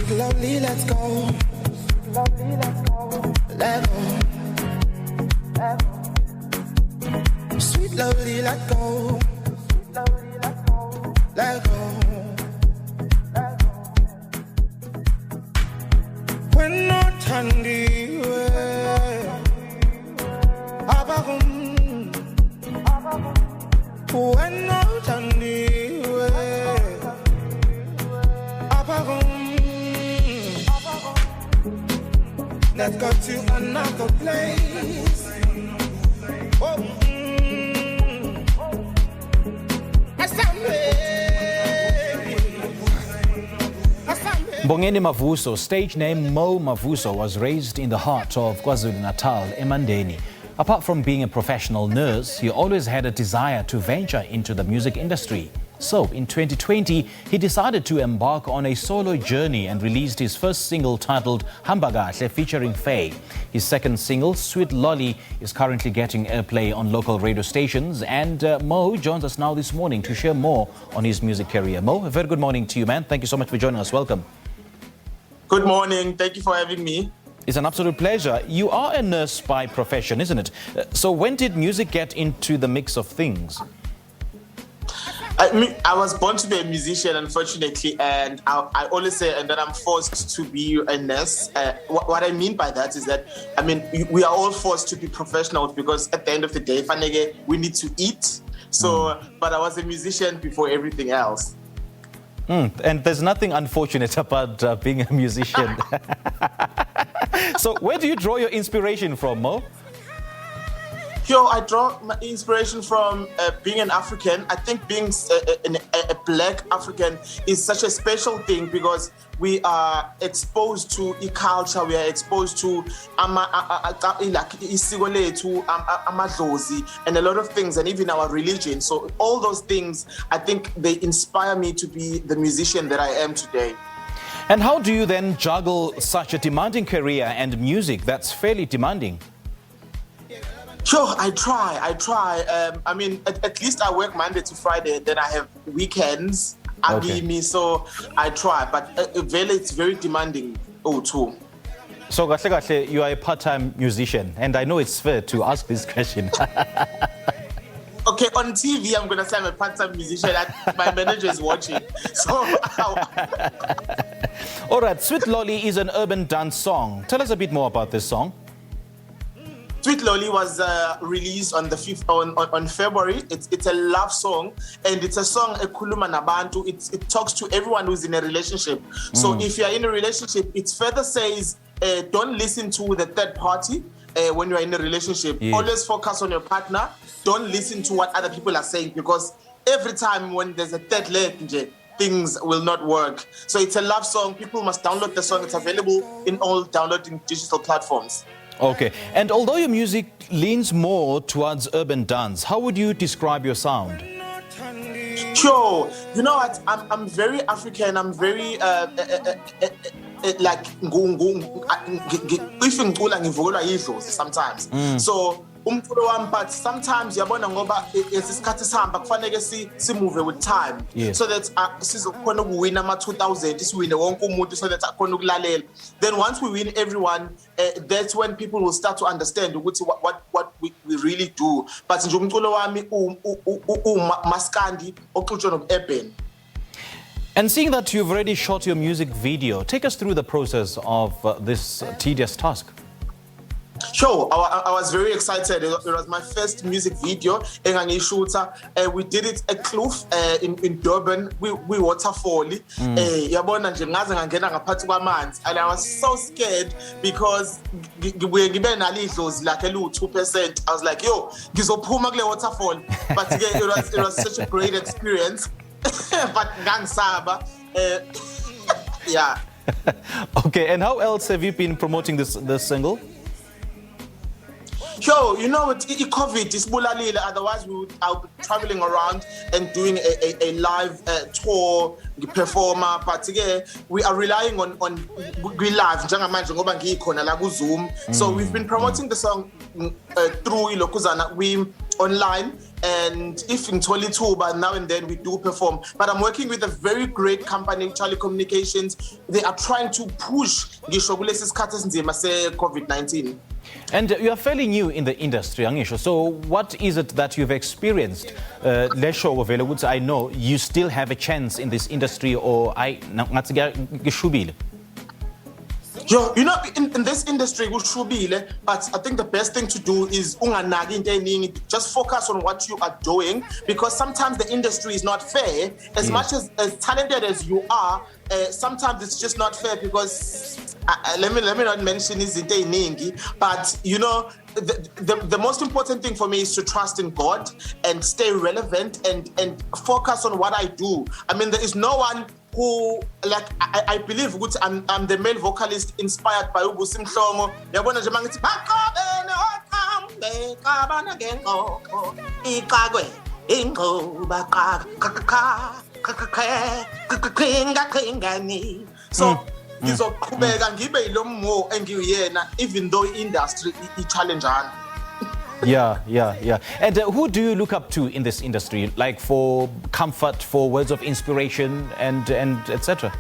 Slowly, let's go. Slowly, let's go. Let go. Let go. Sweet lovely, let go. Sweet lovely, let go. Let go. Let go. When not handy, abagum. When not handy, abagum. Let's go to another place. Oh. Mbongeni Mavuso, stage name Moh Mavuso, was raised in the heart of KwaZulu-Natal, Emandeni. Apart from being a professional nurse, he always had a desire to venture into the music industry. So, in 2020, he decided to embark on a solo journey and released his first single titled Hamba Kahle featuring Faye. His second single, Sweet Loli, is currently getting airplay on local radio stations, and Moh joins us now this morning to share more on his music career. Moh, a very good morning to you, man. Thank you so much for joining us. Welcome. Good morning. Thank you for having me. It's an absolute pleasure. You are a nurse by profession, isn't it? So when did music get into the mix of things? I was born to be a musician, unfortunately, and I always say that I'm forced to be a nurse. What I mean by that is that, we are all forced to be professionals because at the end of the day, we need to eat. So, but I was a musician before everything else. And there's nothing unfortunate about being a musician. So where do you draw your inspiration from, Moh? I draw my inspiration from being an African. I think being a black African is such a special thing because we are exposed to culture, we are exposed to isiko lethu, amadlozi, and a lot of things, and even our religion. So all those things, I think they inspire me to be the musician that I am today. And how do you then juggle such a demanding career and music that's fairly demanding? Sure, I try. At least I work Monday to Friday, then I have weekends. Okay. So I try, but it's very demanding too. So, Kahle, you are a part-time musician, and I know it's fair to ask this question. Okay, on TV, I'm going to say I'm a part-time musician. My manager is watching. So, all right, Sweet Loli is an urban dance song. Tell us a bit more about this song. Sweet Loli was released on the 5th on February. It's a love song, and it's a song ekhuluma nabantu. It talks to everyone who's in a relationship. So if you're in a relationship, it further says don't listen to the third party when you're in a relationship. Yes. Always focus on your partner. Don't listen to what other people are saying, because every time when there's a third leg, things will not work. So it's a love song. People must download the song. It's available in all downloading digital platforms. Okay, and although your music leans more towards urban dance, how would you describe your sound? Sure, you know what? I'm very African. I'm very like sometimes. So but sometimes yabona ngoba isikhathi sihamba kufanele move with time. Yes. So that sizokhona ukuwina ama-2000 siwine wonke umuntu so that akhona ukulalela. Then once we win everyone, that's when people will start to understand what we really do. But nje umculo wami umaskandi oxutshwa no-urban. And seeing that you've already shot your music video, take us through the process of this tedious task. Sure, I was very excited. It was my first music video. We did it at Kloof in Durban. We waterfall. And I was so scared because we given like 2%. I was like, yo, gizophuma kule waterfall. But again, it was such a great experience. But gangsaba, yeah. Okay, and how else have you been promoting this single? Sure, you know, COVID is bulalile. Otherwise, I'll be traveling around and doing a live tour performer. But again, we are relying on live. So we've been promoting the song through Ilokuzana. online, and if in 22, but now and then we do perform. But I'm working with a very great company, Charlie Communications. They are trying to push COVID-19. And you are fairly new in the industry, Angisho. So what is it that you've experienced? I know you still have a chance in this industry, or Yo, you know, in this industry, but I think the best thing to do is just focus on what you are doing, because sometimes the industry is not fair. As much as talented as you are, sometimes it's just not fair, because let me not mention is but you know, the most important thing for me is to trust in God and stay relevant and focus on what I do. I mean, there is no one who, like, I believe I'm the male vocalist inspired by Ubusim Shongo. So even though industry challenge. Yeah. And who do you look up to in this industry, like for comfort, for words of inspiration, and etc.?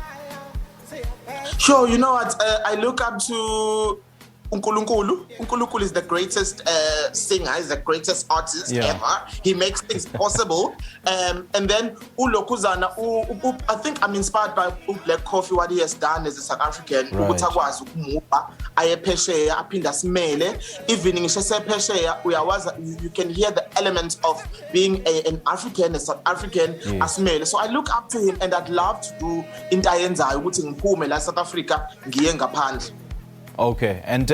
Sure, you know what? I look up to Unkulunkulu. Unkulunkulu is the greatest singer, is the greatest artist ever. He makes things possible. And then Ulokuzana, I think I'm inspired by Black Coffee, what he has done as a South African. Right. Even in you can hear the elements of being an African, a South African, as male. So I look up to him, and I'd love to do in South Africa. Okay, and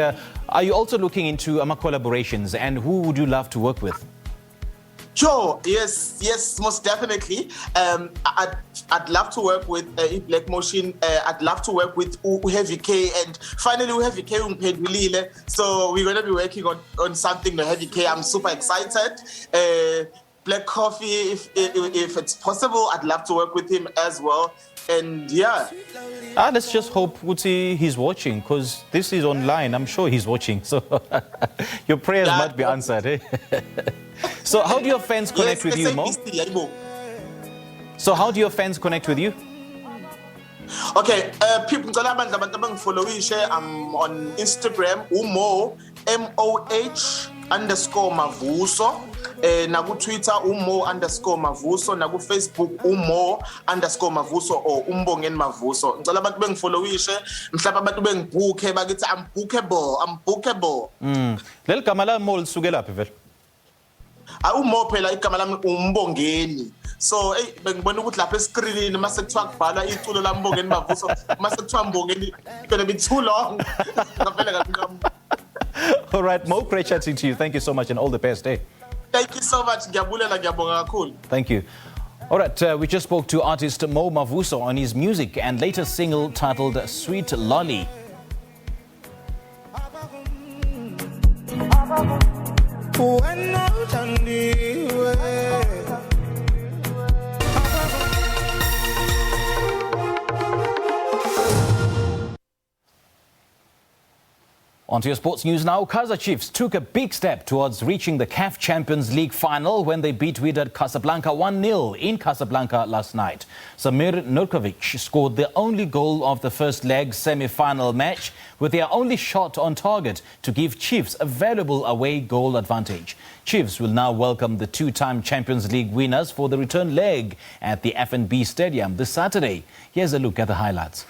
are you also looking into collaborations, and who would you love to work with? Sure, yes, most definitely. I'd love to work with Black Motion. I'd love to work with Heavy K, and finally Heavy K Wilile. So we're going to be working on something with Heavy K. I'm super excited. Black Coffee, if it's possible, I'd love to work with him as well. And yeah. Let's just hope he's watching, because this is online. I'm sure he's watching. So your prayers might be answered. Eh? So how do your fans connect with you, Mo? So how do your fans connect with you? Okay, people, I'm on Instagram, Moh, Moh_Mavuso. Nagu Twitter Moh_Mavuso, nagu Facebook Moh_Mavuso or Mbongeni Mavuso. Ngicela abantu bengifollowishe, mhlawumbe abantu bengibhuke bakithi I'm bookable. Leli gama la Mo lisukela phi vele? Umo phela igama lami uMbongeni. So bengibona ukuthi lapha escreenini mase kuthiwa kubhalwa iculo la Mbongeni Mavuso, mase kuthiwa Mbongeni, it's going to be too long. All right, Mo, great chatting to you. Thank you so much, and all the best. Eh? Thank you so much. Thank you. All right, we just spoke to artist Moh Mavuso on his music and latest single titled Sweet Loli. On to your sports news now. Kaizer Chiefs took a big step towards reaching the CAF Champions League final when they beat Wydad Casablanca 1-0 in Casablanca last night. Samir Nurkovic scored the only goal of the first leg semi-final match, with their only shot on target to give Chiefs a valuable away goal advantage. Chiefs will now welcome the two-time Champions League winners for the return leg at the F&B Stadium this Saturday. Here's a look at the highlights.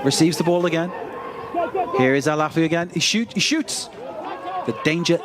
Receives the ball again. Here is Alafi again. He shoots. The danger